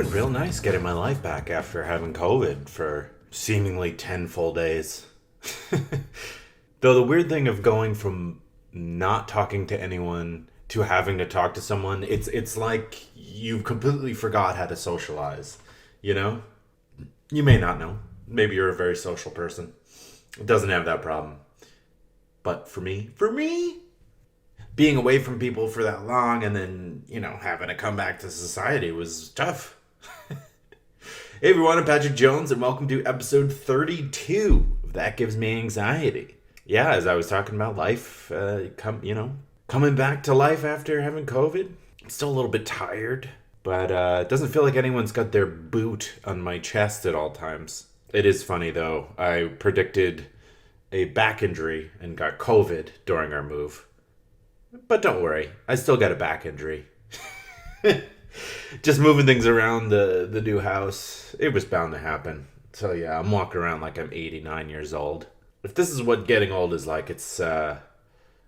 been real nice getting my life back after having COVID for seemingly 10 full days. Though the weird thing of going from not talking to anyone to having to talk to someone, it's like you completely forgot how to socialize, you know? You may not know. Maybe you're a very social person. It doesn't have that problem. But for me, being away from people for that long and then, having to come back to society was tough. Hey everyone, I'm Patrick Jones and welcome to episode 32 of That Gives Me Anxiety. Yeah, as I was talking about life, coming back to life after having COVID. I'm still a little bit tired, but it doesn't feel like anyone's got their boot on my chest at all times. It is funny though, I predicted a back injury and got COVID during our move. But don't worry, I still got a back injury. Just moving things around the new house, it was bound to happen. So yeah, I'm walking around like I'm 89 years old. If this is what getting old is like, I'm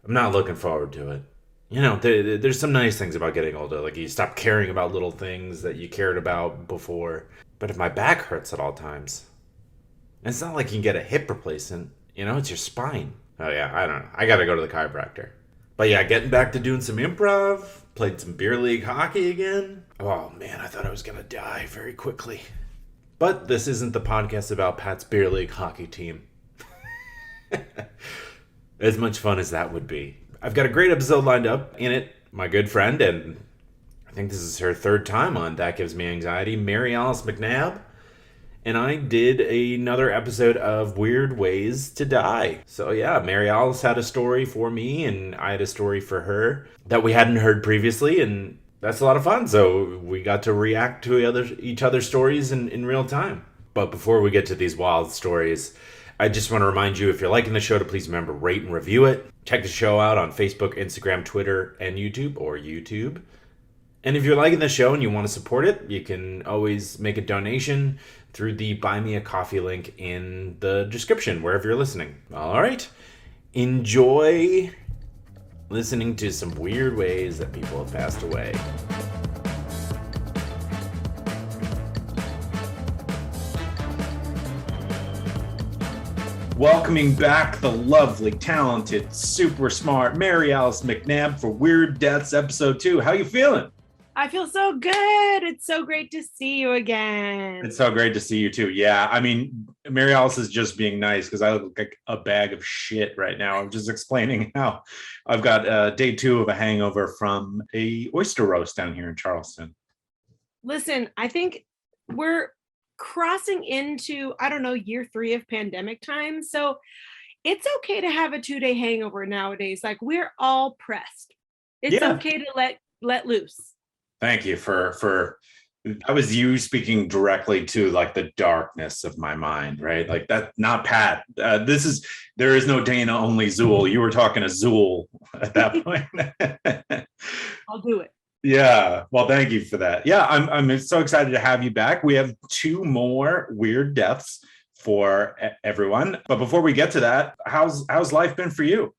not looking forward to it. There's some nice things about getting older. Like you stop caring about little things that you cared about before. But if my back hurts at all times, it's not like you can get a hip replacement. It's your spine. Oh yeah, I don't know. I gotta go to the chiropractor. But yeah, getting back to doing some improv, played some beer league hockey again. Oh man, I thought I was gonna die very quickly. But this isn't the podcast about Pat's beer league hockey team. As much fun as that would be. I've got a great episode lined up. In it, my good friend, and I think this is her third time on That Gives Me Anxiety, Mary-Alice McNab, and I did another episode of Weird Ways to Die. So yeah, Mary-Alice had a story for me, and I had a story for her that we hadn't heard previously, and that's a lot of fun. So we got to react to each other's stories in real time. But before we get to these wild stories, I just want to remind you, if you're liking the show, to please remember, rate and review it. Check the show out on Facebook, Instagram, Twitter, and YouTube. And if you're liking the show and you want to support it, you can always make a donation through the Buy Me a Coffee link in the description, wherever you're listening. All right. Enjoy listening to some weird ways that people have passed away. Welcoming back the lovely, talented, super smart Mary-Alice McNab for Weird Deaths Episode 2. How you feeling? I feel so good. It's so great to see you again. It's so great to see you too. Yeah, I mean, Mary-Alice is just being nice because I look like a bag of shit right now. I'm just explaining how I've got day 2 of a hangover from a oyster roast down here in Charleston. Listen, I think we're crossing into, year 3 of pandemic time. So it's okay to have a 2-day hangover nowadays. Like we're all pressed. It's okay to let loose. Thank you for that was you speaking directly to like the darkness of my mind, right? Like that, not Pat. There is no Dana, only Zool. You were talking to Zool at that point. I'll do it. Yeah. Well, thank you for that. Yeah, I'm so excited to have you back. We have 2 more weird deaths for everyone. But before we get to that, how's life been for you?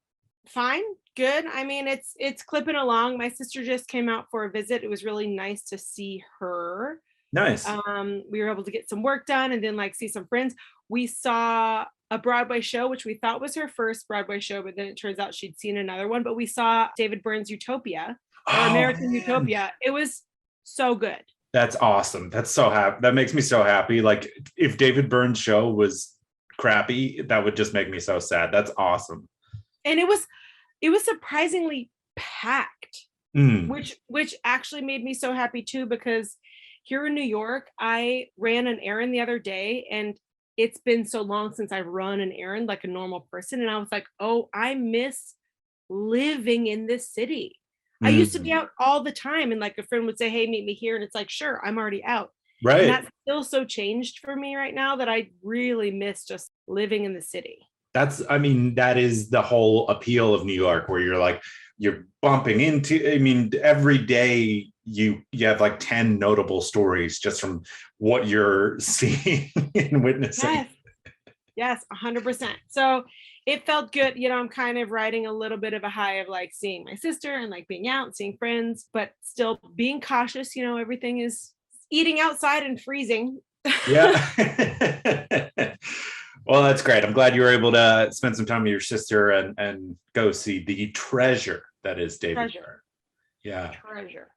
Fine. Good. I mean, it's clipping along. My sister just came out for a visit. It was really nice to see her. Nice. We were able to get some work done and then see some friends. We saw a Broadway show, which we thought was her first Broadway show, but then it turns out she'd seen another one. But we saw David Byrne's Utopia, or American Utopia. It was so good. That's awesome. That's so happy. That makes me so happy. Like if David Byrne's show was crappy, that would just make me so sad. That's awesome. And it was surprisingly packed, which actually made me so happy too, because here in New York, I ran an errand the other day and it's been so long since I've run an errand like a normal person. And I was like, oh, I miss living in this city. I used to be out all the time and like a friend would say, hey, meet me here. And it's like, sure, I'm already out. Right. And that's still so changed for me right now that I really miss just living in the city. That is the whole appeal of New York, where you're bumping into, every day you have like 10 notable stories just from what you're seeing and witnessing. Yes, 100%. So it felt good. I'm kind of riding a little bit of a high of like seeing my sister and like being out and seeing friends, but still being cautious. Everything is eating outside and freezing. Yeah. Well, that's great. I'm glad you were able to spend some time with your sister and go see the treasure that is David Byrne. Yeah. Treasure.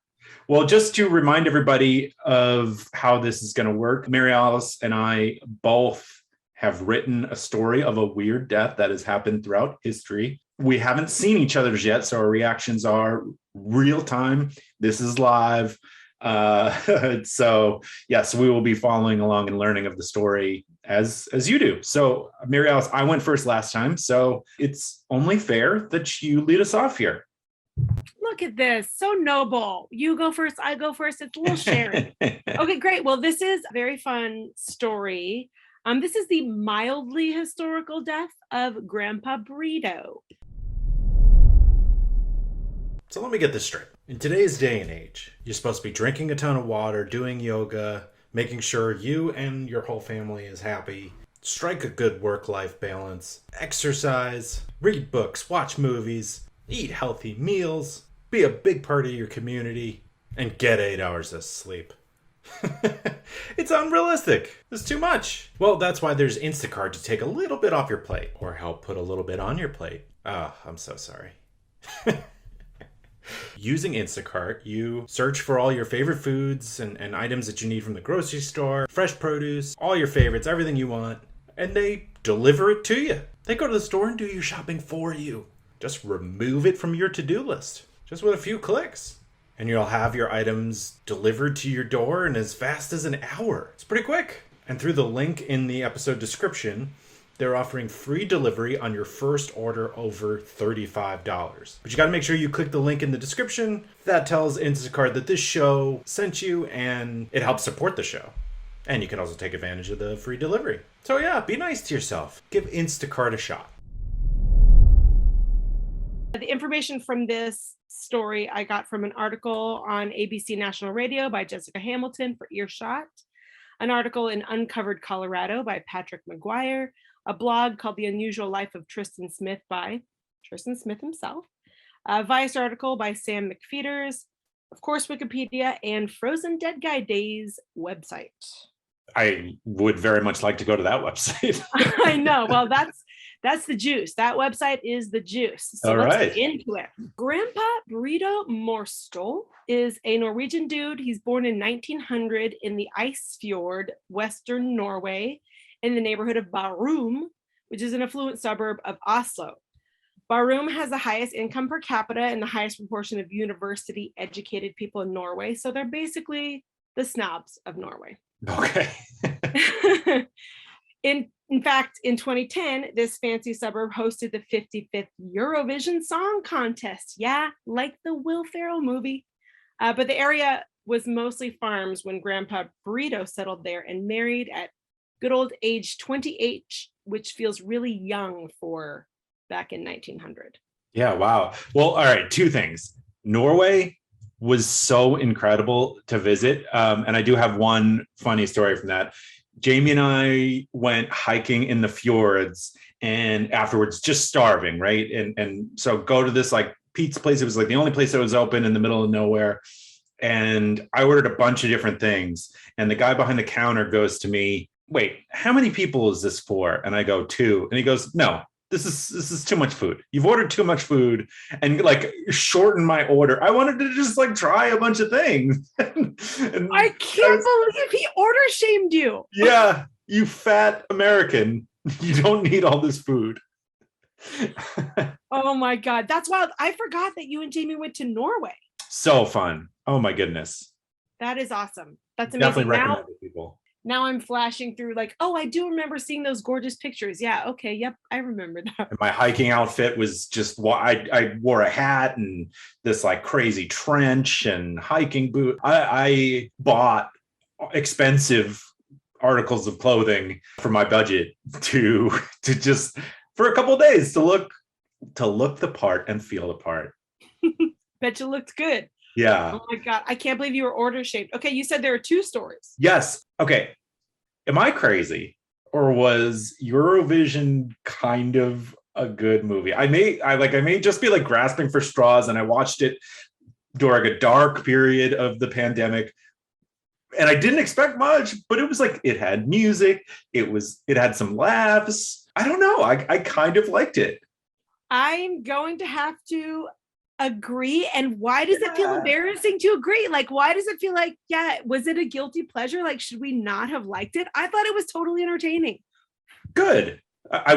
Well, just to remind everybody of how this is going to work, Mary-Alice and I both have written a story of a weird death that has happened throughout history. We haven't seen each other's yet, so our reactions are real time. This is live. So yes, we will be following along and learning of the story as you do. So Mary-Alice, I went first last time, so it's only fair that you lead us off here. Look at this, so noble. You go first, I go first. It's a little sharing. Okay, great. Well, this is a very fun story. This is the mildly historical death of Grandpa Burrito. So let me get this straight. In today's day and age, you're supposed to be drinking a ton of water, doing yoga, making sure you and your whole family is happy, strike a good work-life balance, exercise, read books, watch movies, eat healthy meals, be a big part of your community, and get 8 hours of sleep. It's unrealistic. It's too much. Well, that's why there's Instacart to take a little bit off your plate, or help put a little bit on your plate. Oh, I'm so sorry. Using Instacart, you search for all your favorite foods and items that you need from the grocery store, fresh produce, all your favorites, everything you want, and they deliver it to you. They go to the store and do your shopping for you. Just remove it from your to-do list, just with a few clicks. And you'll have your items delivered to your door in as fast as an hour. It's pretty quick. And through the link in the episode description, they're offering free delivery on your first order over $35. But you got to make sure you click the link in the description. That tells Instacart that this show sent you and it helps support the show. And you can also take advantage of the free delivery. So yeah, be nice to yourself. Give Instacart a shot. The information from this story I got from an article on ABC National Radio by Jessica Hamilton for Earshot, an article in Uncovered Colorado by Patrick McGuire, a blog called The Unusual Life of Tristan Smith by Tristan Smith himself, a Vice article by Sam McFeeters, of course, Wikipedia, and Frozen Dead Guy Days website. I would very much like to go to that website. I know. Well, that's the juice. That website is the juice. So all let's right. get into it. Grandpa Burrito Morstol is a Norwegian dude. He's born in 1900 in the Ice Fjord, Western Norway, in the neighborhood of Bærum, which is an affluent suburb of Oslo. Bærum has the highest income per capita and the highest proportion of university-educated people in Norway. So they're basically the snobs of Norway. Okay. In fact, in 2010, this fancy suburb hosted the 55th Eurovision Song Contest. Yeah, like the Will Ferrell movie. But the area was mostly farms when Grandpa Burrito settled there and married at good old age 28, which feels really young for back in 1900. Yeah, wow. Well, all right, two things. Norway was so incredible to visit. And I do have one funny story from that. Jamie and I went hiking in the fjords and afterwards just starving, right? And so go to this like pizza place. It was like the only place that was open in the middle of nowhere. And I ordered a bunch of different things. And the guy behind the counter goes to me, "Wait, how many people is this for?" And I go, 2. And he goes, "No, this is too much food. You've ordered too much food," and like shorten my order. I wanted to just like try a bunch of things. And I can't believe he order shamed you. Yeah, you fat American. You don't need all this food. Oh my God, that's wild. I forgot that you and Jamie went to Norway. So fun. Oh my goodness. That is awesome. That's amazing. Definitely recommend it, people. Now I'm flashing through like, oh, I do remember seeing those gorgeous pictures. Yeah, okay, yep, I remember that. And my hiking outfit was just, I wore a hat and this like crazy trench and hiking boot. I bought expensive articles of clothing for my budget to just for a couple of days to look the part and feel the part. Bet you looked good. Yeah. Oh my God. I can't believe you were order shaped. Okay. You said there are 2 stories. Yes. Okay. Am I crazy? Or was Eurovision kind of a good movie? I may just be like grasping for straws, and I watched it during a dark period of the pandemic. And I didn't expect much, but it was like, it had music. It had some laughs. I don't know. I kind of liked it. I'm going to have to agree. And why does it feel embarrassing to agree? Like, why does it feel like, was it a guilty pleasure? Like, should we not have liked it? I thought it was totally entertaining. Good. I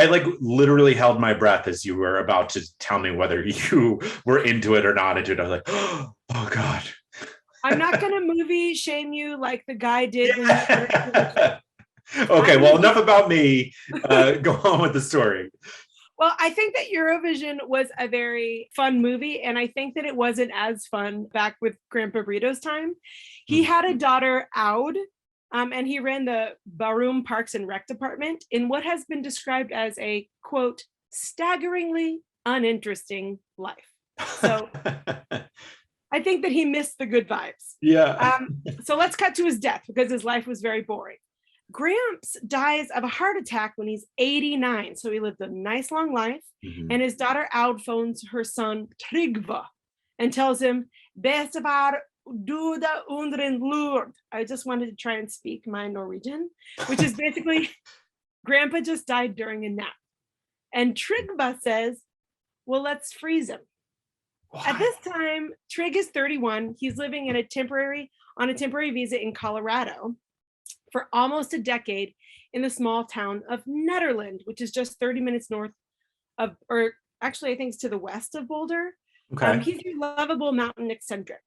like literally held my breath as you were about to tell me whether you were into it or not into it. I was like, oh God. I'm not going to movie shame you like the guy did. Okay, well, enough about me. Go on with the story. Well, I think that Eurovision was a very fun movie, and I think that it wasn't as fun back with Grandpa Brito's time. He had a daughter, Aud, and he ran the Barum Parks and Rec department in what has been described as a, quote, staggeringly uninteresting life. So I think that he missed the good vibes. Yeah. So let's cut to his death because his life was very boring. Gramps dies of a heart attack when he's 89. So he lived a nice long life. Mm-hmm. And his daughter Aud phones her son Trygve and tells him, Bestevar duda undren lord. I just wanted to try and speak my Norwegian, which is basically Grandpa just died during a nap. And Trygve says, well, let's freeze him. What? At this time, Trig is 31. He's living on a temporary visa in Colorado for almost a decade in the small town of Nederland, which is just 30 minutes north of, or actually I think it's to the west of Boulder. Okay. He's your lovable mountain eccentric.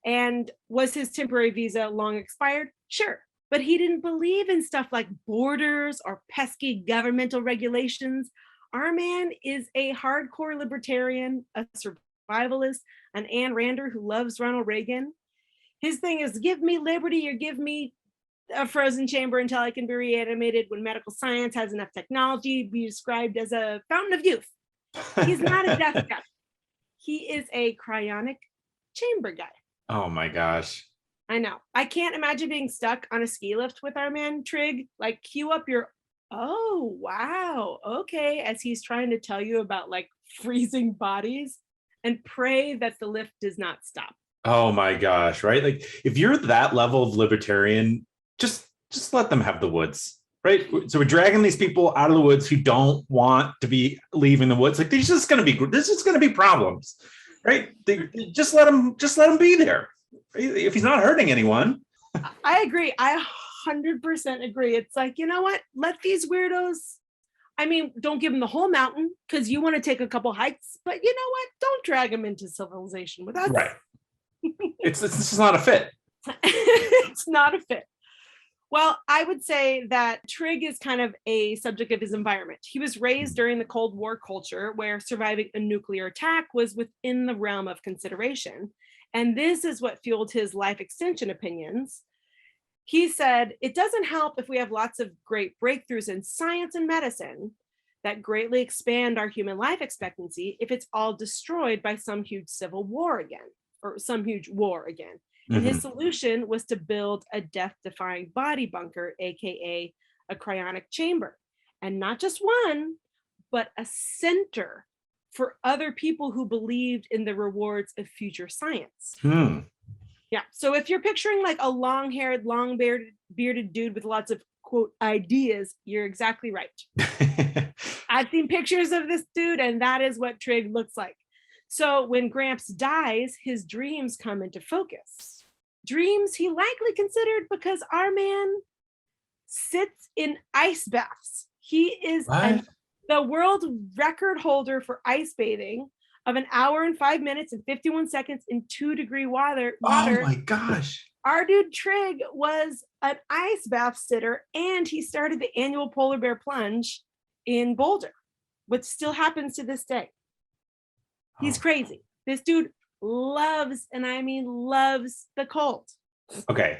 And was his temporary visa long expired? Sure. But he didn't believe in stuff like borders or pesky governmental regulations. Our man is a hardcore libertarian, a survivalist, an Ayn Rander who loves Ronald Reagan. His thing is give me liberty or give me a frozen chamber until I can be reanimated when medical science has enough technology to be described as a fountain of youth. He's not a death guy. He is a cryonic chamber guy. Oh my gosh. I know. I can't imagine being stuck on a ski lift with our man Trig. Like cue up your, oh, wow. Okay. As he's trying to tell you about like freezing bodies and pray that the lift does not stop. Oh my gosh. Right. Like if you're that level of libertarian, just let them have the woods, right? So we're dragging these people out of the woods who don't want to be leaving the woods. Like there's just going to be problems, right? Just let them be there. If he's not hurting anyone. I agree. I 100% agree. It's like, you know what? Let these weirdos, I mean, don't give them the whole mountain because you want to take a couple hikes, but you know what? Don't drag them into civilization with us. Right. It's just not a fit. It's not a fit. Well, I would say that Trig is kind of a subject of his environment. He was raised during the Cold War culture where surviving a nuclear attack was within the realm of consideration. And this is what fueled his life extension opinions. He said, it doesn't help if we have lots of great breakthroughs in science and medicine that greatly expand our human life expectancy if it's all destroyed by some huge civil war again, or some huge war again. And his solution was to build a death-defying body bunker, aka a cryonic chamber. And not just one, but a center for other people who believed in the rewards of future science. Yeah. So if you're picturing like a long-haired, long-bearded dude with lots of, quote, ideas, you're exactly right. I've seen pictures of this dude, and that is what Trig looks like. So when Gramps dies, his dreams come into focus. Dreams he likely considered because our man sits in ice baths. He is the world record holder for ice bathing of 1 hour and 5 minutes and 51 seconds in 2-degree water. Oh my gosh. Our dude Trig was an ice bath sitter, and he started the annual polar bear plunge in Boulder, which still happens to this day. He's crazy. This dude loves, and I mean loves, the cold. Okay.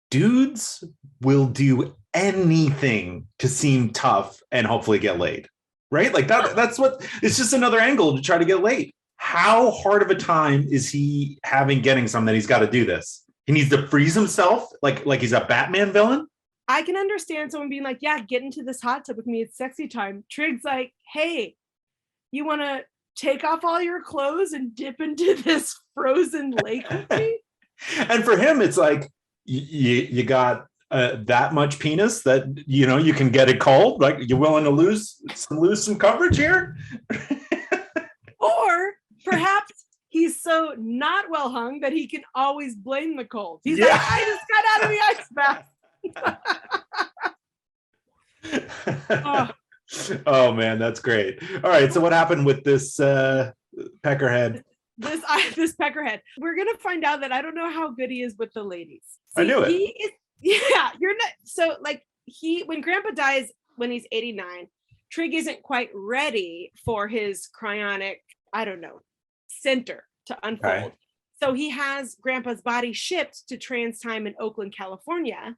Dudes will do anything to seem tough and hopefully get laid, right? Like that's what, it's just another angle to try to get laid. How hard of a time is he having getting some that he's got to do this? He needs to freeze himself like he's a Batman villain? I can understand someone being like, yeah, get into this hot tub with me. It's sexy time. Trig's like, hey, you want to take off all your clothes and dip into this frozen lake with me? And for him, it's like you got that much penis that you can get it cold. Like, you're willing to lose some coverage here. Or perhaps he's so not well hung that he can always blame the cold. He's Yeah. like, I just got out of the ice bath. Oh man, that's great. All right, so what happened with this peckerhead? This peckerhead. We're gonna find out that I don't know how good he is with the ladies. I knew it. He is, yeah, you're not. So like when Grandpa dies when he's 89, Trig isn't quite ready for his cryonic, I don't know, center to unfold. Okay. So he has Grandpa's body shipped to TransTime in Oakland, California.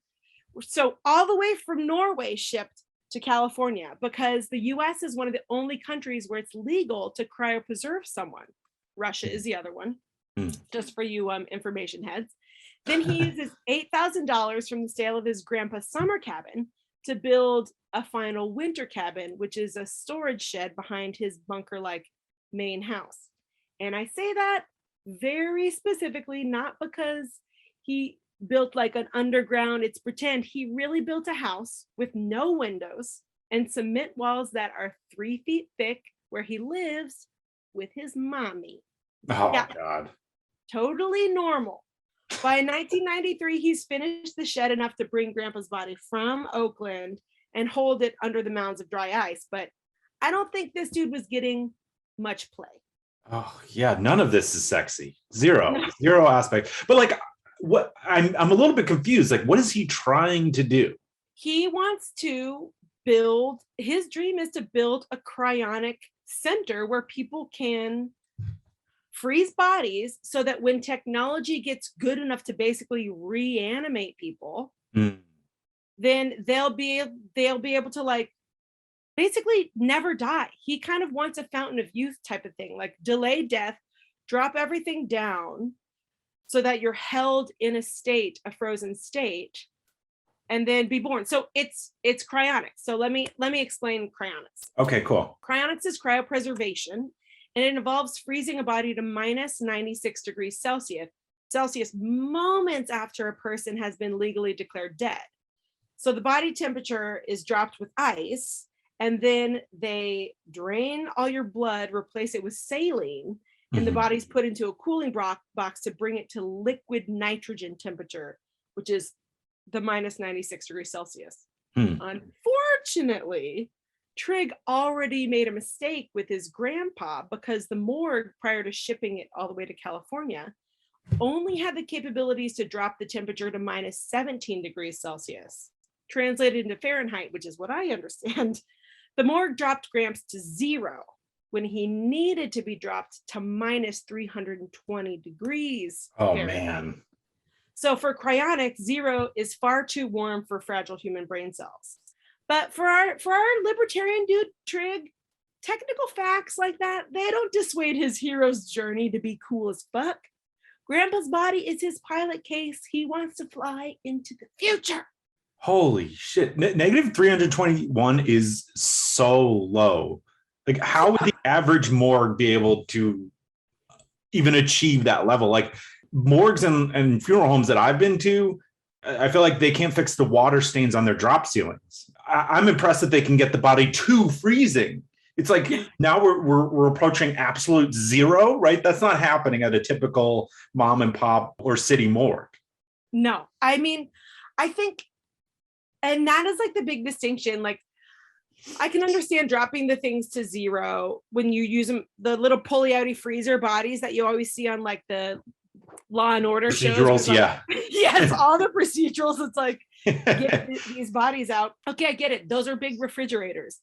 So all the way from Norway shipped to California, because the US is one of the only countries where it's legal to cryopreserve someone. Russia is the other one, just for you information heads. Then he uses $8,000 from the sale of his grandpa's summer cabin to build a final winter cabin, which is a storage shed behind his bunker-like main house. And I say that very specifically, not because he built like an underground, it's pretend. He really built a house with no windows and cement walls that are 3 feet thick, where he lives with his mommy. Oh, yeah. God. Totally normal. By 1993, he's finished the shed enough to bring Grandpa's body from Oakland and hold it under the mounds of dry ice. But I don't think this dude was getting much play. Oh, yeah. None of this is sexy. Zero aspect. But like, what I'm a little bit confused. Like, what is he trying to do? He wants to build, his dream is to build a cryonic center where people can freeze bodies so that when technology gets good enough to basically reanimate people, then they'll be able to like basically never die. He kind of wants a fountain of youth type of thing, like delay death, drop everything down so that you're held in a frozen state, and then be born. So it's cryonics. So let me explain cryonics. Okay, cool. Cryonics is cryopreservation, and it involves freezing a body to minus 96 degrees Celsius moments after a person has been legally declared dead. So the body temperature is dropped with ice, and then they drain all your blood, replace it with saline, and the body's put into a cooling box to bring it to liquid nitrogen temperature, which is the minus 96 degrees Celsius. Unfortunately, Trig already made a mistake with his grandpa, because the morgue, prior to shipping it all the way to California, only had the capabilities to drop the temperature to minus 17 degrees Celsius. Translated into Fahrenheit, which is what I understand, the morgue dropped Gramps to 0 when he needed to be dropped to minus 320 degrees. Oh, Fahrenheit. man. So for cryonics, 0 is far too warm for fragile human brain cells. But for our libertarian dude, Trig, technical facts like that, they don't dissuade his hero's journey to be cool as fuck. Grandpa's body is his pilot case. He wants to fly into the future. Holy shit. Negative 321 is so low. Like, how would the average morgue be able to even achieve that level? Like, morgues and funeral homes that I've been to, I feel like they can't fix the water stains on their drop ceilings. I'm impressed that they can get the body to freezing. It's like now we're approaching absolute 0, right? That's not happening at a typical mom and pop or city morgue. No, I mean, I think, and that is like the big distinction. Like, I can understand dropping the things to 0 when you use them, the little pulley-outy freezer bodies that you always see on like the Law and Order procedurals, shows. Yeah. Yes, all the procedurals. It's like, get these bodies out. Okay, I get it. Those are big refrigerators.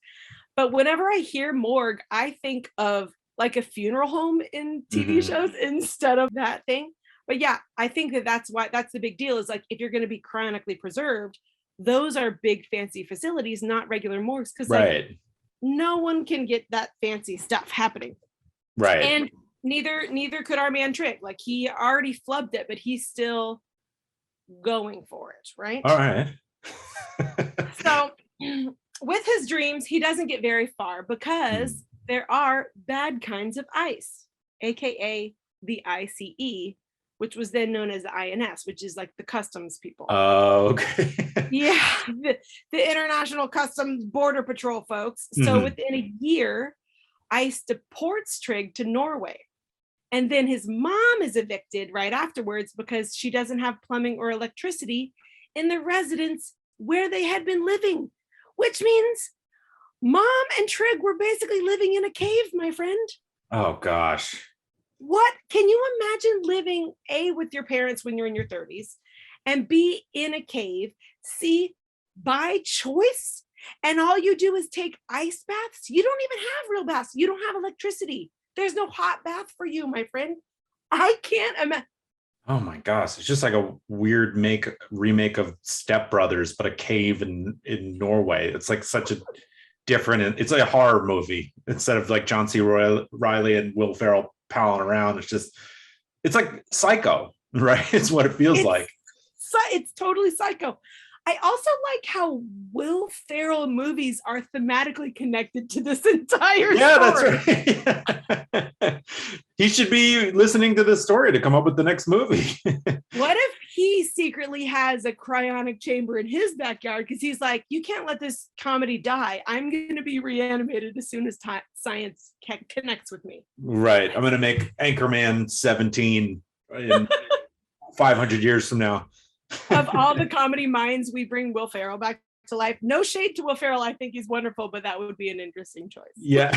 But whenever I hear morgue, I think of like a funeral home in TV shows instead of that thing. But yeah, I think that's the big deal, is like, if you're going to be cryonically preserved, those are big fancy facilities, not regular morgues, because like, no one can get that fancy stuff happening. Right. And neither could our man Trig. Like, he already flubbed it, but he's still going for it, right? All right. So with his dreams, he doesn't get very far, because there are bad kinds of ice, aka the ICE, which was then known as the INS, which is like the customs people. Oh, okay. Yeah, the International Customs Border Patrol folks. So within a year, ICE deports Trigg to Norway. And then his mom is evicted right afterwards because she doesn't have plumbing or electricity in the residence where they had been living, which means Mom and Trigg were basically living in a cave, my friend. Oh, gosh. What? Can you imagine living A, with your parents when you're in your 30s, and B, in a cave, C, by choice, and all you do is take ice baths? You don't even have real baths. You don't have electricity. There's no hot bath for you, my friend. I can't imagine. Oh my gosh. It's just like a weird remake of Step Brothers, but a cave in Norway. It's like such a different, it's like a horror movie instead of like John C. Reilly and Will Ferrell palling around. It's like Psycho, right? It's what it feels like. It's totally Psycho. I also like how Will Ferrell movies are thematically connected to this entire story. That's right. He should be listening to this story to come up with the next movie. What if he secretly has a cryonic chamber in his backyard? Because he's like, you can't let this comedy die. I'm going to be reanimated as soon as science connects with me. Right. I'm going to make Anchorman 17 in 500 years from now. Of all the comedy minds, we bring Will Ferrell back to life. No shade to Will Ferrell. I think he's wonderful, but that would be an interesting choice. Yeah.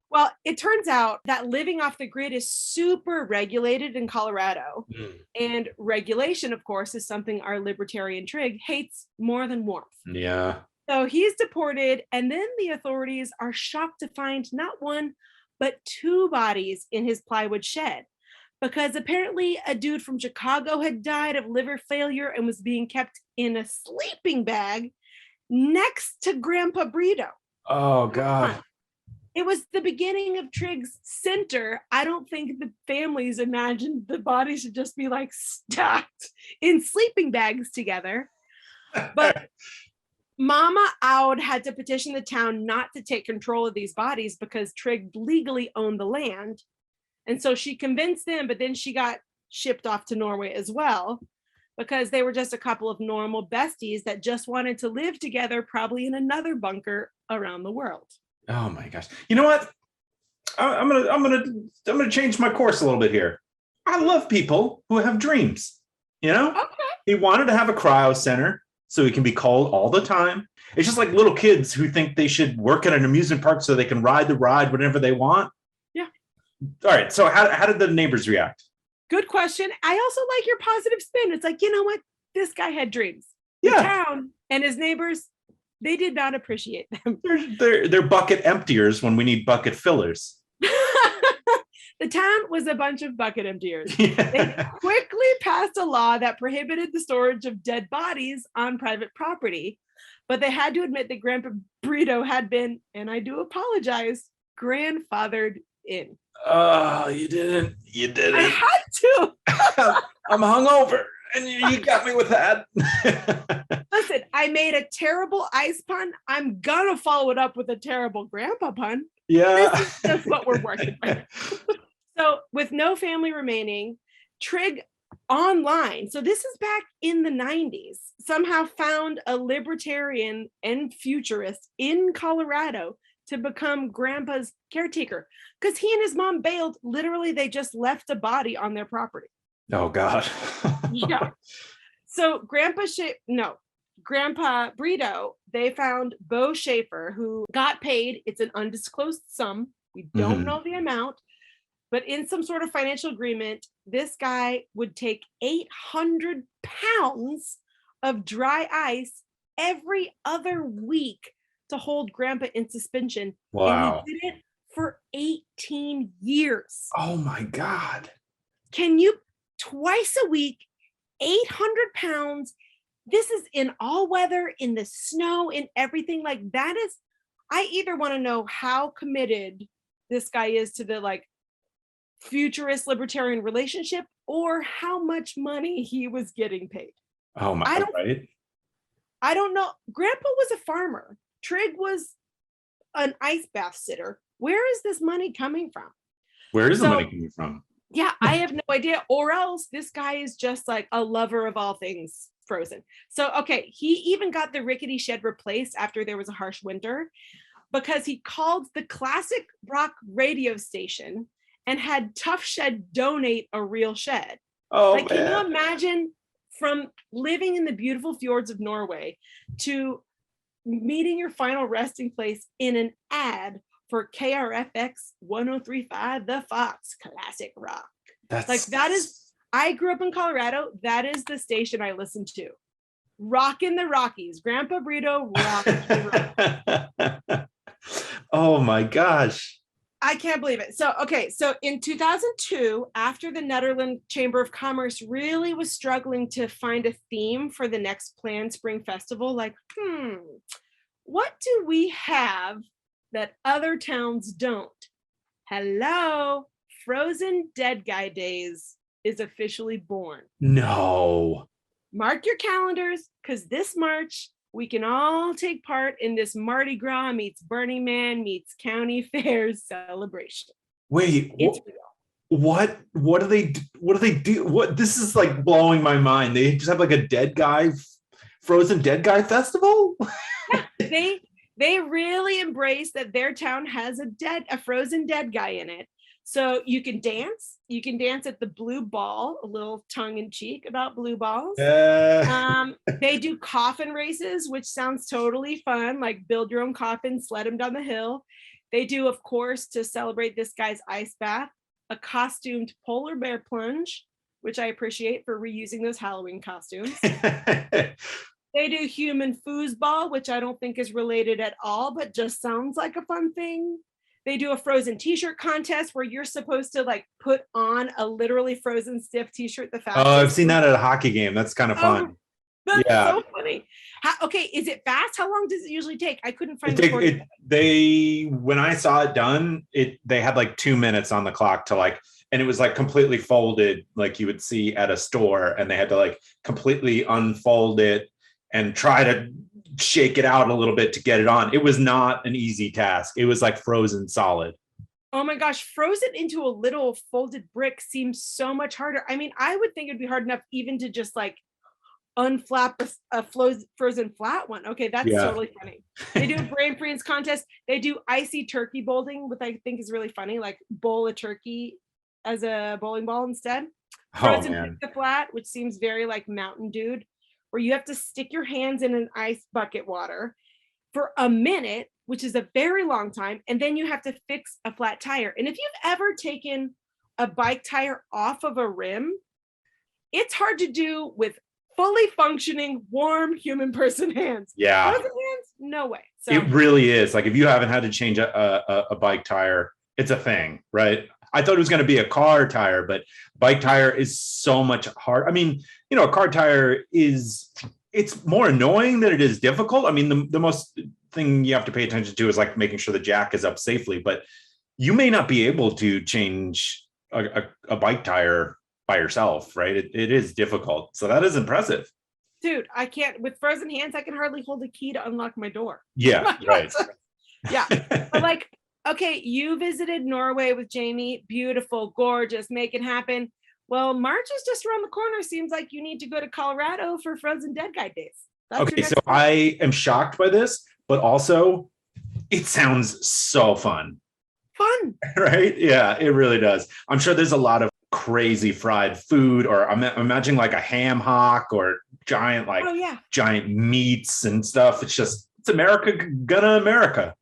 Well, it turns out that living off the grid is super regulated in Colorado. And regulation, of course, is something our libertarian Trigg hates more than warmth. Yeah. So he's deported, and then the authorities are shocked to find not one, but two bodies in his plywood shed. Because apparently a dude from Chicago had died of liver failure and was being kept in a sleeping bag next to Grandpa Brito. Oh, God. It was the beginning of Trigg's center. I don't think the families imagined the bodies should just be like stacked in sleeping bags together. But Mama Aud had to petition the town not to take control of these bodies because Trigg legally owned the land. And so she convinced them, but then she got shipped off to Norway as well because they were just a couple of normal besties that just wanted to live together, probably in another bunker around the world. Oh my gosh. You know what? I'm gonna change my course a little bit here. I love people who have dreams. You know? Okay. He wanted to have a cryo center so he can be called all the time. It's just like little kids who think they should work at an amusement park so they can ride the ride whenever they want. Yeah. All right. So how did the neighbors react? Good question. I also like your positive spin. It's like, you know what? This guy had dreams. Yeah. The town and his neighbors, they did not appreciate them. They're bucket emptiers when we need bucket fillers. The town was a bunch of bucket emptiers. Yeah. They quickly passed a law that prohibited the storage of dead bodies on private property, but they had to admit that Grandpa Brito had been, and I do apologize, grandfathered in. Oh, you didn't. I had to. I'm hungover, and you got me with that. Listen, I made a terrible ice pun. I'm gonna follow it up with a terrible grandpa pun. Yeah. This is just what we're working with. So with no family remaining, Trigg online, so this is back in the 90s, somehow found a libertarian and futurist in Colorado to become Grandpa's caretaker because he and his mom bailed. Literally, they just left a body on their property. Oh, God. Yeah. So Grandpa Brito, they found Bo Schaefer, who got paid. It's an undisclosed sum. We don't know the amount, but in some sort of financial agreement, this guy would take 800 pounds of dry ice every other week to hold Grandpa in suspension. Wow. And he did it for 18 years. Oh, my God. Can you, twice a week, 800 pounds? This is in all weather, in the snow, in everything. Like, that is, I either want to know how committed this guy is to the like futurist libertarian relationship or how much money he was getting paid. Oh, my God. Right? I don't know. Grandpa was a farmer. Trigg was an ice bath sitter. Where is this money coming from? Where is the money coming from? Yeah, I have no idea. Or else this guy is just like a lover of all things Frozen. So, okay, he even got the rickety shed replaced after there was a harsh winter because he called the classic rock radio station and had Tough Shed donate a real shed. Oh, like, man. can you imagine from living in the beautiful fjords of Norway to meeting your final resting place in an ad for KRFX 1035, The Fox Classic Rock? That's Like, that is, I grew up in Colorado. That is the station I listened to. Rockin' the Rockies. Grandpa Brito rock. Oh my gosh. I can't believe it. So, okay. So in 2002, after the Netherlands Chamber of Commerce really was struggling to find a theme for the next planned spring festival, like, what do we have that other towns don't? Hello, Frozen Dead Guy Days is officially born. No. Mark your calendars, because this March, we can all take part in this Mardi Gras meets Burning Man meets county fairs celebration. Wait, It's real. what do they do? What, this is like blowing my mind. They just have like a dead guy, Frozen Dead Guy festival? Yeah, they really embrace that their town has a frozen dead guy in it. So you can dance at the Blue Ball, a little tongue in cheek about blue balls. They do coffin races, which sounds totally fun, like build your own coffin, sled him down the hill. They do, of course, to celebrate this guy's ice bath, a costumed polar bear plunge, which I appreciate for reusing those Halloween costumes. They do human foosball, which I don't think is related at all, but just sounds like a fun thing. They do a Frozen t-shirt contest where you're supposed to like put on a literally frozen stiff t-shirt the fastest. Oh, I've seen that at a hockey game. That's kind of fun. That's so funny. Okay, is it fast? How long does it usually take? I couldn't find when I saw it done, they had like 2 minutes on the clock to like, and it was like completely folded like you would see at a store, and they had to like completely unfold it and try to shake it out a little bit to get it on. It was not an easy task. It was like frozen solid. Oh my gosh, frozen into a little folded brick seems so much harder. I mean, I would think it'd be hard enough even to just like unflap a frozen flat one. Okay, that's totally funny. They do a brain freeze contest. They do icy turkey bowling, which I think is really funny, like bowl a turkey as a bowling ball instead. Frozen pick the flat, which seems very like Mountain Dude, where you have to stick your hands in an ice bucket water for a minute, which is a very long time, and then you have to fix a flat tire. And if you've ever taken a bike tire off of a rim, it's hard to do with fully functioning, warm human person hands. Yeah. Frozen hands? No way. So it really is. Like if you haven't had to change a bike tire, it's a thing, right? I thought it was going to be a car tire, but bike tire is so much hard. I mean, a car tire it's more annoying than it is difficult. I mean, the most thing you have to pay attention to is like making sure the jack is up safely, but you may not be able to change a bike tire by yourself, right? It is difficult. So that is impressive. Dude, I can't, with frozen hands, I can hardly hold a key to unlock my door. Yeah, right. Yeah. But like, okay, you visited Norway with Jamie. Beautiful, gorgeous, make it happen. Well, March is just around the corner. Seems like you need to go to Colorado for Frozen Dead Guy Days. Okay, so I am shocked by this, but also it sounds so fun. Fun. Right? Yeah, it really does. I'm sure there's a lot of crazy fried food, or I'm imagining like a ham hock or giant giant meats and stuff. It's America gonna America,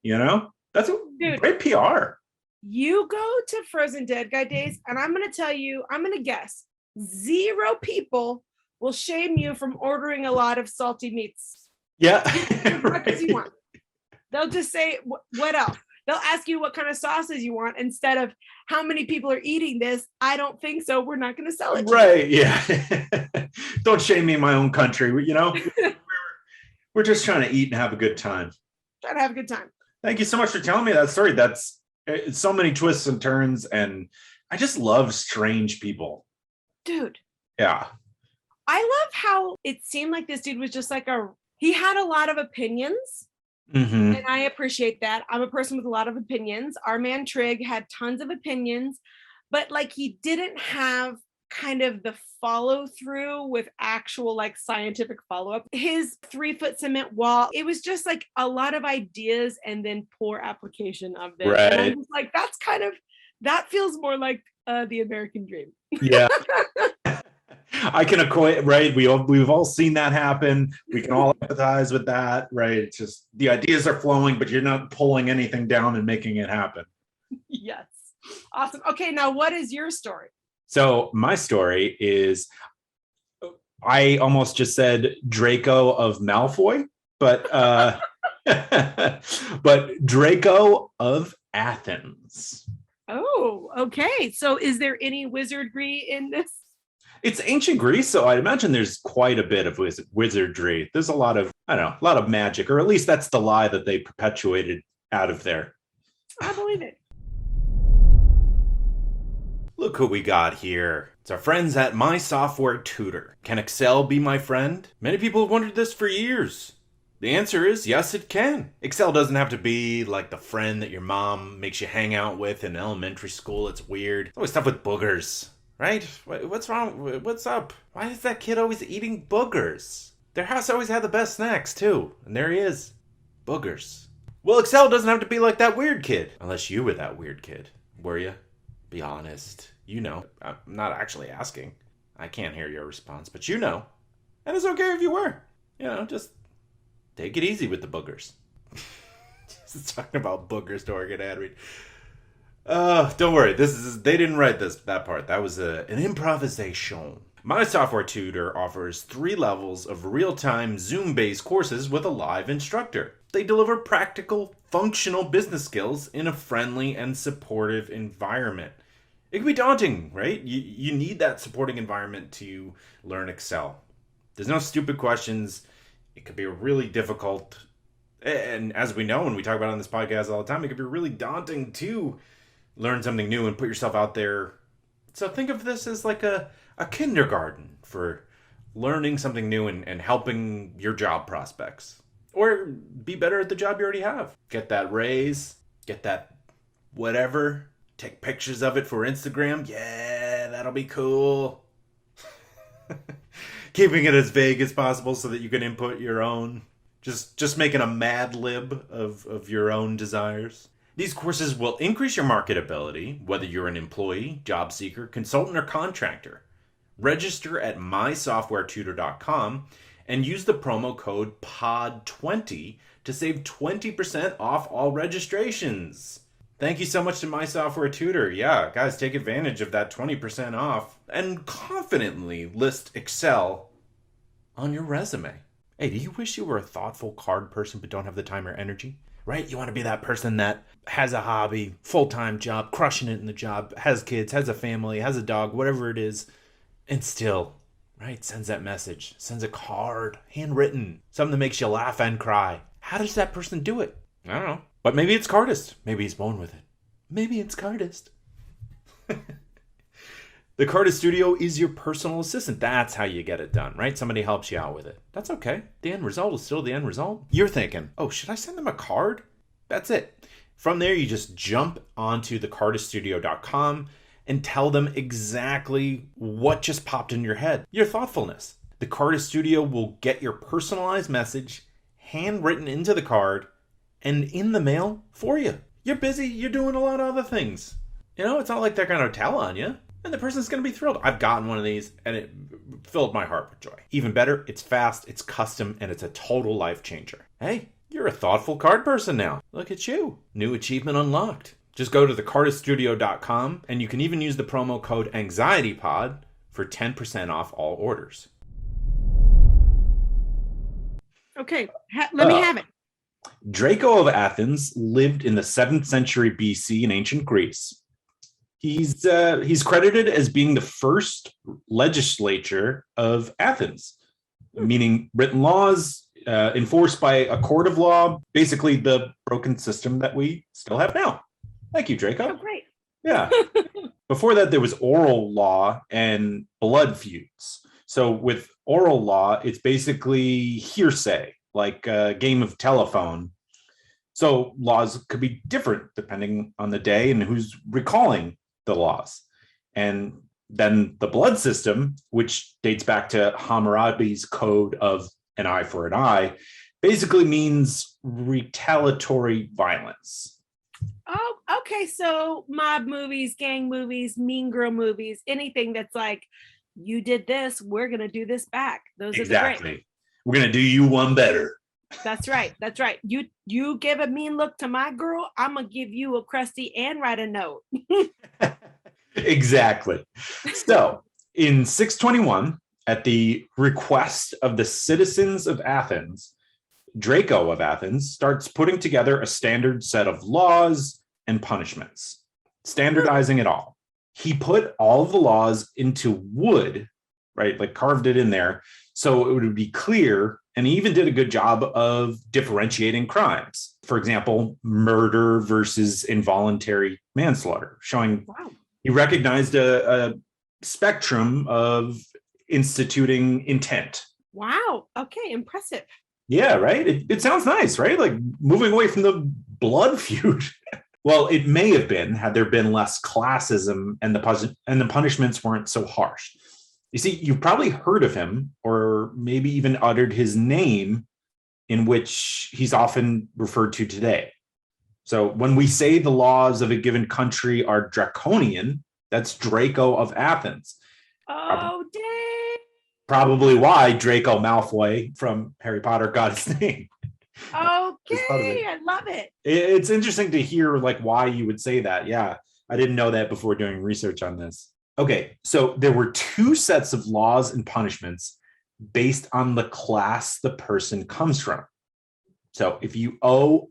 That's great PR. You go to Frozen Dead Guy Days, and I'm going to tell you, I'm going to guess 0 people will shame you from ordering a lot of salty meats. Yeah. As much as you want. They'll just say, what else? They'll ask you what kind of sauces you want instead of how many people are eating this. I don't think so. We're not going to sell it. Right. Yeah. Don't shame me in my own country. We're just trying to eat and have a good time. Try to have a good time. Thank you so much for telling me that story. It's so many twists and turns, and I just love strange people. Dude. Yeah. I love how it seemed like this dude was just like he had a lot of opinions. Mm-hmm. And I appreciate that. I'm a person with a lot of opinions. Our man Trig had tons of opinions, but like he didn't have kind of the follow through with actual like scientific follow up. His 3-foot cement wall, it was just like a lot of ideas and then poor application of them. Right. And I'm just like, that's kind of, that feels more like the American dream. Yeah. I can equate, right? We've all seen that happen. We can all empathize with that, right? It's just the ideas are flowing, but you're not pulling anything down and making it happen. Yes. Awesome. Okay, now what is your story? So my story is, I almost just said Draco of Malfoy, but but Draco of Athens. Oh, okay. So is there any wizardry in this? It's ancient Greece, so I'd imagine there's quite a bit of wizardry. There's a lot of, I don't know, a lot of magic, or at least that's the lie that they perpetuated out of there. I believe it. Look who we got here. It's our friends at My Software Tutor. Can Excel be my friend? Many people have wondered this for years. The answer is yes, it can. Excel doesn't have to be like the friend that your mom makes you hang out with in elementary school. It's weird. It's always stuff with boogers, right? What's wrong? What's up? Why is that kid always eating boogers? Their house always had the best snacks too. And there he is. Boogers. Well, Excel doesn't have to be like that weird kid. Unless you were that weird kid. Were you? Be honest. You know. I'm not actually asking. I can't hear your response, but you know. And it's okay if you were. You know, just take it easy with the boogers. Just talking about boogers to Oregon ad read. Don't worry. They didn't write that part. That was an improvisation. My Software Tutor offers 3 levels of real-time Zoom-based courses with a live instructor. They deliver practical, functional business skills in a friendly and supportive environment. It can be daunting, right? You need that supporting environment to learn Excel. There's no stupid questions. It could be really difficult. And as we know, when we talk about it on this podcast all the time, it could be really daunting to learn something new and put yourself out there. So think of this as like a kindergarten for learning something new and helping your job prospects. Or be better at the job you already have. Get that raise, get that whatever, take pictures of it for Instagram. Yeah, that'll be cool. Keeping it as vague as possible so that you can input your own. Just making a mad lib of your own desires. These courses will increase your marketability, whether you're an employee, job seeker, consultant, or contractor. Register at mysoftwaretutor.com and use the promo code POD20 to save 20% off all registrations. Thank you so much to My Software Tutor. Yeah, guys, take advantage of that 20% off and confidently list Excel on your resume. Hey, do you wish you were a thoughtful card person but don't have the time or energy? Right? You want to be that person that has a hobby, full-time job, crushing it in the job, has kids, has a family, has a dog, whatever it is, and still, right, sends that message, sends a card, handwritten, something that makes you laugh and cry. How does that person do it? I don't know. But maybe it's Cardist. Maybe he's born with it. Maybe it's Cardist. The Cardist Studio is your personal assistant. That's how you get it done, right? Somebody helps you out with it. That's okay. The end result is still the end result. You're thinking, oh, should I send them a card? That's it. From there, you just jump onto thecardiststudio.com and tell them exactly what just popped in your head. Your thoughtfulness. The Cardist Studio will get your personalized message handwritten into the card and in the mail for you. You're busy. You're doing a lot of other things. You know, it's not like they're going to tell on you. And the person's going to be thrilled. I've gotten one of these and it filled my heart with joy. Even better, it's fast, it's custom, and it's a total life changer. Hey, you're a thoughtful card person now. Look at you. New achievement unlocked. Just go to thecardiststudio.com and you can even use the promo code AnxietyPod for 10% off all orders. Okay, let me have it. Draco of Athens lived in the 7th century BC in ancient Greece. He's credited as being the first legislature of Athens, meaning written laws enforced by a court of law, basically the broken system that we still have now. Thank you, Draco. Oh, great. Yeah. Before that, there was oral law and blood feuds. So with oral law, it's basically hearsay, like a game of telephone. So laws could be different depending on the day and who's recalling the laws. And then the blood system, which dates back to Hammurabi's code of an eye for an eye, basically means retaliatory violence. Oh, okay. So mob movies, gang movies, mean girl movies, anything that's like, you did this, we're going to do this back. Those are the great. We're going to do you one better. That's right. That's right. You give a mean look to my girl, I'm going to give you a crusty and write a note. Exactly. So in 621, at the request of the citizens of Athens, Draco of Athens starts putting together a standard set of laws and punishments, standardizing it all. He put all of the laws into wood, right? Like carved it in there so it would be clear. And he even did a good job of differentiating crimes. For example, murder versus involuntary manslaughter, showing he recognized a spectrum of instituting intent. Wow. Okay. Impressive. Yeah, right? It sounds nice, right? Like moving away from the blood feud. Well, it may have been had there been less classism and the punishments weren't so harsh. You see, you've probably heard of him or maybe even uttered his name, in which he's often referred to today. So when we say the laws of a given country are draconian, that's Draco of Athens. Oh, dang. Probably why Draco Malfoy from Harry Potter got his name. Okay, I love it. It's interesting to hear like why you would say that. Yeah, I didn't know that before doing research on this. Okay, so there were two sets of laws and punishments based on the class the person comes from. So if you owe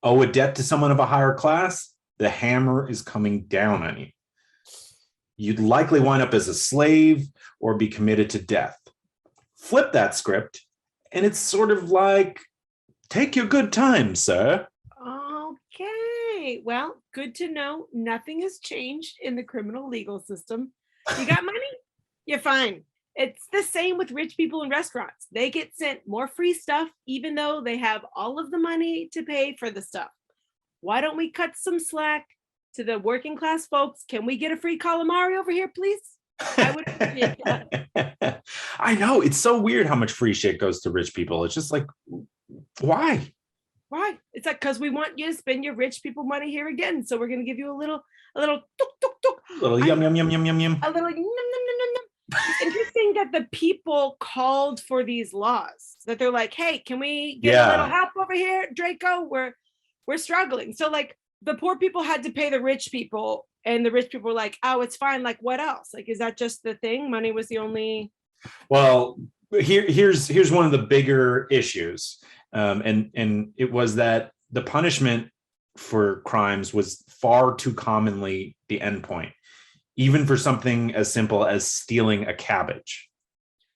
a debt to someone of a higher class, the hammer is coming down on you. You'd likely wind up as a slave or be committed to death. Flip that script, and it's sort of like, take your good time, sir. Okay. Well, good to know. Nothing has changed in the criminal legal system. You got money? You're fine. It's the same with rich people in restaurants. They get sent more free stuff, even though they have all of the money to pay for the stuff. Why don't we cut some slack to the working class folks? Can we get a free calamari over here, please? I would appreciate that. I know. It's so weird how much free shit goes to rich people. It's just like, why? Why? It's like, because we want you to spend your rich people money here again. So we're going to give you a little tuk, tuk, tuk. A little yum, yum, yum, yum, yum, yum. A little yum, yum, yum, yum, yum. It's interesting that the people called for these laws, that they're like, hey, can we get a little help over here, Draco? We're struggling. So like the poor people had to pay the rich people, and the rich people were like, oh, it's fine. Like, what else? Like, is that just the thing? Money was the only. Well, here's one of the bigger issues. And it was that the punishment for crimes was far too commonly the endpoint, even for something as simple as stealing a cabbage.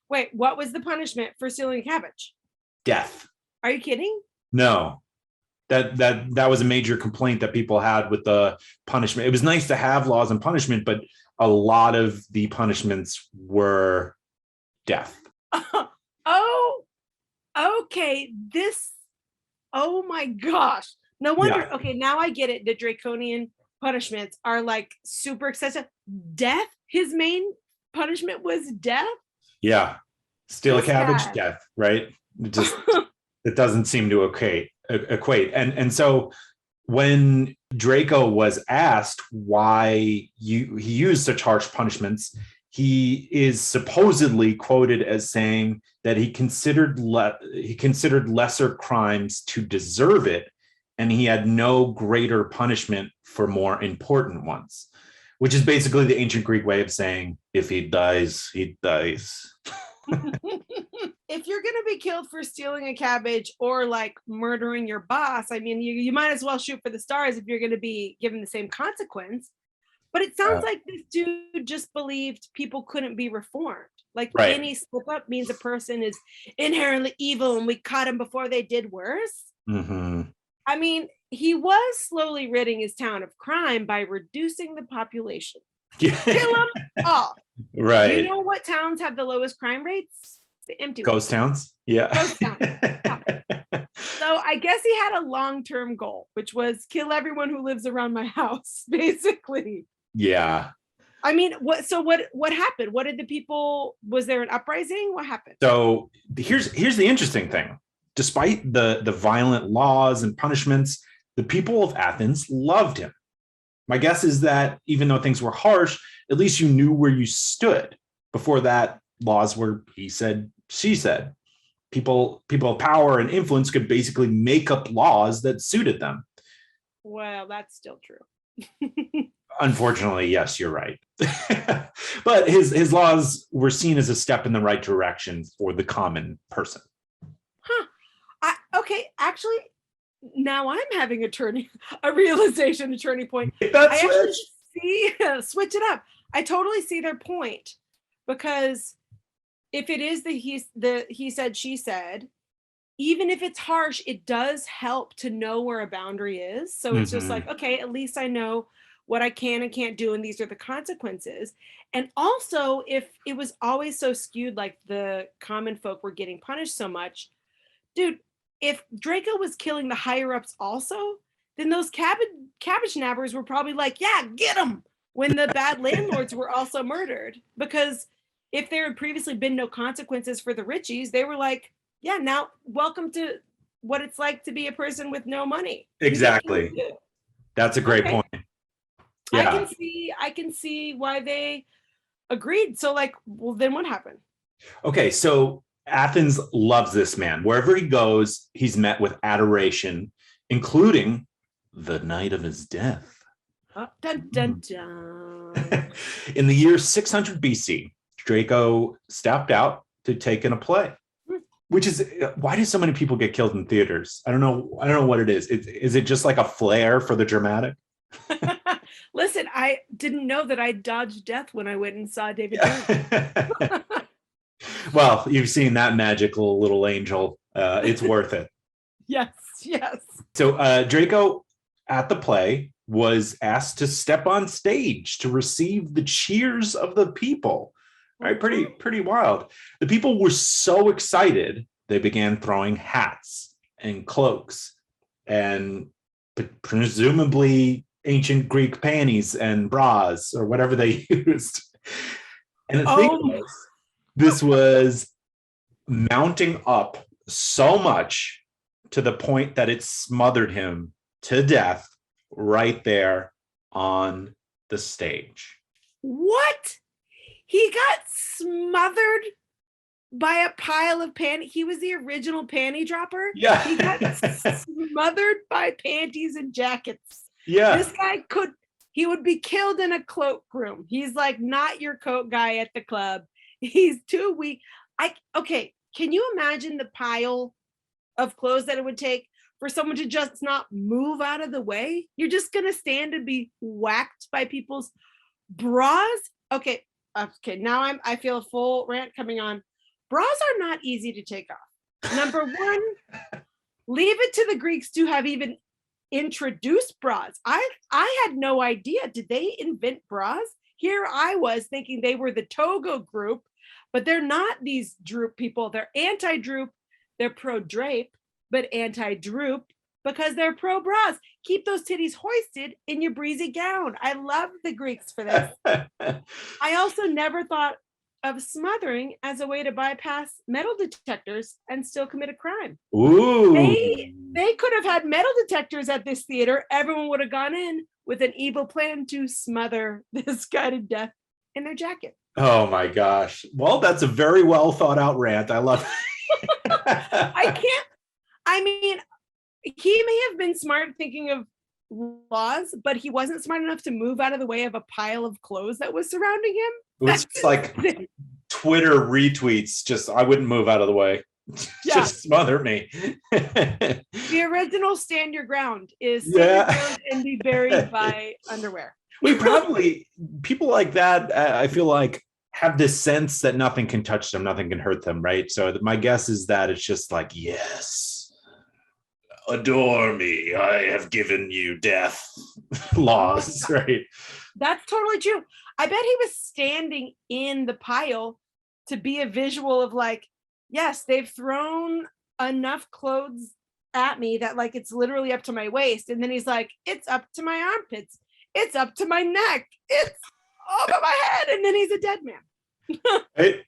Wait, what was the punishment for stealing a cabbage? Death. Are you kidding? No. That was a major complaint that people had with the punishment. It was nice to have laws and punishment, but a lot of the punishments were death. Oh, okay. Oh my gosh. No wonder. Yeah. Okay, now I get it. The draconian punishments are like super excessive. Death? His main punishment was death? Yeah. Steal a cabbage, death, right? It doesn't seem to equate. And so when Draco was asked why he used such harsh punishments, he is supposedly quoted as saying that he considered lesser crimes to deserve it, and he had no greater punishment for more important ones, which is basically the ancient Greek way of saying, if he dies, he dies. If you're going to be killed for stealing a cabbage or like murdering your boss, I mean, you might as well shoot for the stars if you're going to be given the same consequence. But it sounds like this dude just believed people couldn't be reformed. Like any slip up means a person is inherently evil and we caught him before they did worse. Mm-hmm. I mean, he was slowly ridding his town of crime by reducing the population. Kill them all. Right. You know what towns have the lowest crime rates? The empty ghost towns. Yeah. Ghost towns. Yeah. So I guess he had a long-term goal, which was kill everyone who lives around my house, basically. Yeah. I mean, what happened? What did the people, was there an uprising? What happened? So here's the interesting thing. Despite the violent laws and punishments, the people of Athens loved him. My guess is that even though things were harsh, at least you knew where you stood. Before that, laws were he said, she said. People of power and influence could basically make up laws that suited them. Well, that's still true. Unfortunately, yes, you're right. But his laws were seen as a step in the right direction for the common person. Huh. Okay, actually, now I'm having a realization, a turning point. That's actually see, switch it up. I totally see their point, because if it is the he said, she said, even if it's harsh, it does help to know where a boundary is. So it's just like, okay, at least I know what I can and can't do, and these are the consequences. And also, if it was always so skewed, like the common folk were getting punished so much, dude, if Draco was killing the higher ups also, then those cabbage nabbers were probably like, yeah, get them, when the bad landlords were also murdered. Because if there had previously been no consequences for the Richies, they were like, yeah, now welcome to what it's like to be a person with no money. Exactly. That's a great point. Yeah. I can see why they agreed. So like, well, then what happened? Okay, so Athens loves this man. Wherever he goes, he's met with adoration, including the night of his death. Dun, dun, dun. In the year 600 BC, Draco stepped out to take in a play. Which is, why do so many people get killed in theaters? I don't know what it is. Is it just like a flair for the dramatic? Listen, I didn't know that I dodged death when I went and saw David Burns. Well, you've seen that magical little angel. It's worth it. Yes. So Draco at the play was asked to step on stage to receive the cheers of the people. Right, pretty wild. The people were so excited, they began throwing hats and cloaks and presumably ancient Greek panties and bras or whatever they used. And the thing was, this was mounting up so much to the point that it smothered him to death right there on the stage. What? He got smothered by a pile of panties. He was the original panty dropper. Yeah. He got smothered by panties and jackets. Yeah. This guy he would be killed in a cloakroom. He's like not your coat guy at the club. He's too weak. Okay, can you imagine the pile of clothes that it would take for someone to just not move out of the way? You're just gonna stand and be whacked by people's bras? Okay, now I feel a full rant coming on. Bras are not easy to take off. Number one, leave it to the Greeks to have even introduced bras. I had no idea. Did they invent bras? Here I was thinking they were the Togo group, but they're not these droop people. They're anti-droop. They're pro-drape, but anti-droop because they're pro-bras. Keep those titties hoisted in your breezy gown. I love the Greeks for this. I also never thought of smothering as a way to bypass metal detectors and still commit a crime. Ooh. They could have had metal detectors at this theater. Everyone would have gone in with an evil plan to smother this guy to death in their jacket. Oh my gosh. Well, that's a very well thought out rant. I love it. He may have been smart thinking of laws, but he wasn't smart enough to move out of the way of a pile of clothes that was surrounding him. It was just like Twitter retweets. I wouldn't move out of the way. Yeah. Just smother me. The original stand your ground is stand your ground and be buried by underwear. People like that, I feel like, have this sense that nothing can touch them, nothing can hurt them, right? So my guess is that it's just like, yes, adore me, I have given you death laws, right? That's totally true. I bet he was standing in the pile to be a visual of like, yes, they've thrown enough clothes at me that like it's literally up to my waist. And then he's like, it's up to my armpits. It's up to my neck. It's over my head, and then he's a dead man.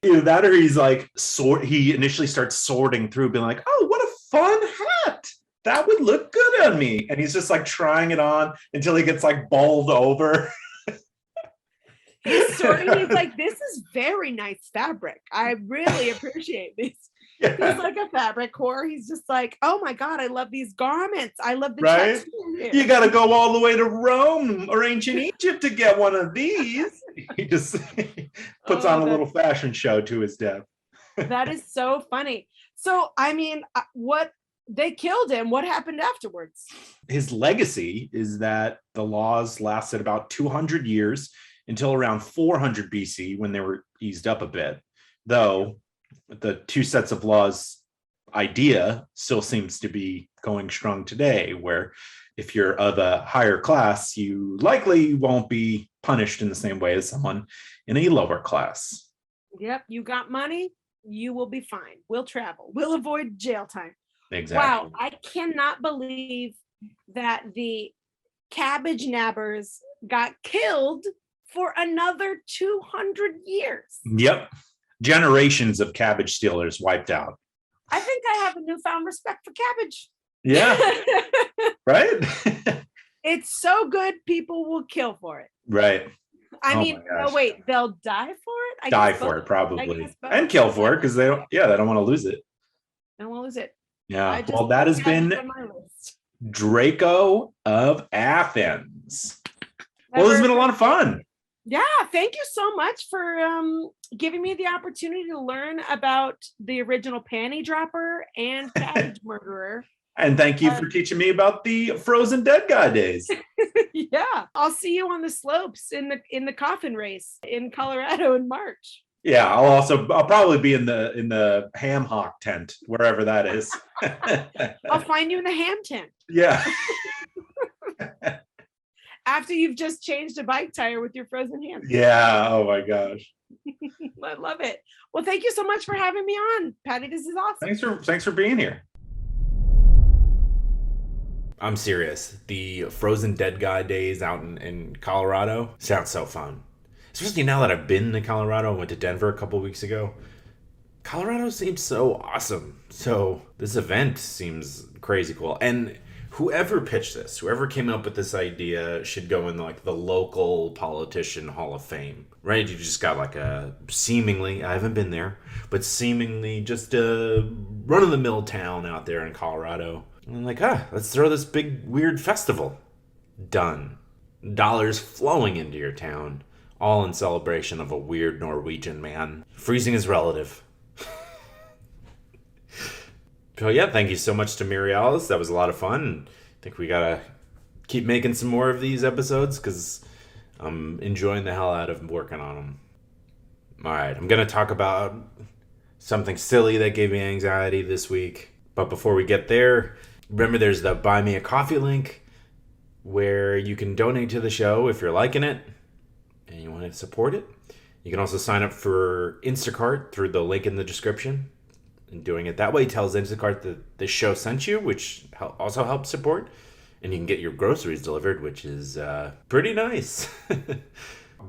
Either that or he's like, he initially starts sorting through, being like, oh, what a fun hat. That would look good on me. And he's just like trying it on until he gets like bowled over. He's sorting, he's like, this is very nice fabric. I really appreciate this. Yeah. He's like a fabric whore. He's just like, oh my God, I love these garments. I love the texture here. You got to go all the way to Rome or ancient Egypt to get one of these. He just puts on a little fashion show to his death. That is so funny. So, I mean, they killed him. What happened afterwards? His legacy is that the laws lasted about 200 years until around 400 BC when they were eased up a bit, though the two sets of laws idea still seems to be going strong today, where if you're of a higher class, you likely won't be punished in the same way as someone in a lower class. Yep, you got money, you will be fine. We'll travel. We'll avoid jail time. Exactly. Wow, I cannot believe that the cabbage nabbers got killed for another 200 years. Yep. Generations of cabbage stealers wiped out. I think I have a newfound respect for cabbage. Yeah. Right? It's so good, people will kill for it. Right. I mean, no, wait, they'll die for it? Die for it, probably. And kill for it, because they don't want to lose it. They don't want to lose it. Yeah. Well, that has been Draco of Athens. Well, this has been a lot of fun. Yeah, thank you so much for giving me the opportunity to learn about the original panty dropper and cabbage murderer. And thank you for teaching me about the frozen dead guy days. Yeah, I'll see you on the slopes in the coffin race in Colorado in March. Yeah, I'll probably be in the ham hock tent, wherever that is. I'll find you in the ham tent. Yeah. After you've just changed a bike tire with your frozen hands. Yeah. Oh my gosh. I love it. Well, thank you so much for having me on, Patty. This is awesome. Thanks for being here. I'm serious. The frozen dead guy days out in Colorado sounds so fun. Especially now that I've been to Colorado. I went to Denver a couple weeks ago. Colorado seems so awesome. So this event seems crazy cool. And whoever pitched this, whoever came up with this idea should go in like the local politician hall of fame, right? You just got like a seemingly, I haven't been there, but seemingly just a run-of-the-mill town out there in Colorado. And I'm like, let's throw this big weird festival. Done. Dollars flowing into your town, all in celebration of a weird Norwegian man. Freezing his relative. So yeah, thank you so much to Mary-Alice. That was a lot of fun. I think we gotta keep making some more of these episodes because I'm enjoying the hell out of working on them. All right, I'm gonna talk about something silly that gave me anxiety this week. But before we get there, remember there's the Buy Me a Coffee link where you can donate to the show if you're liking it and you want to support it. You can also sign up for Instacart through the link in the description. And doing it that way tells Instacart that this show sent you, which also helps support. And you can get your groceries delivered, which is pretty nice.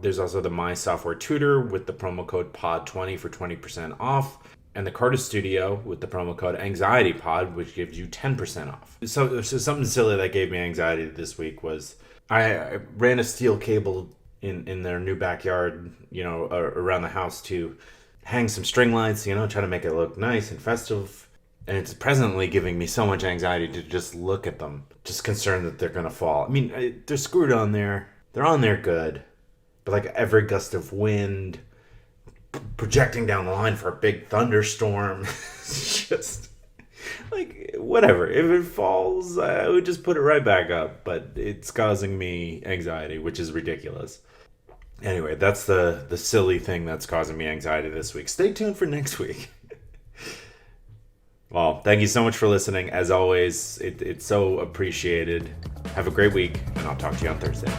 There's also the My Software Tutor with the promo code POD20 for 20% off. And the Cardist Studio with the promo code AnxietyPod, which gives you 10% off. So something silly that gave me anxiety this week was I ran a steel cable in their new backyard, around the house to hang some string lights, try to make it look nice and festive. And it's presently giving me so much anxiety to just look at them. Just concerned that they're going to fall. I mean, they're screwed on there. They're on there good. But like every gust of wind projecting down the line for a big thunderstorm. It's just like, whatever. If it falls, I would just put it right back up. But it's causing me anxiety, which is ridiculous. Anyway, that's the silly thing that's causing me anxiety this week. Stay tuned for next week. Well, thank you so much for listening. As always, it's so appreciated. Have a great week, and I'll talk to you on Thursday.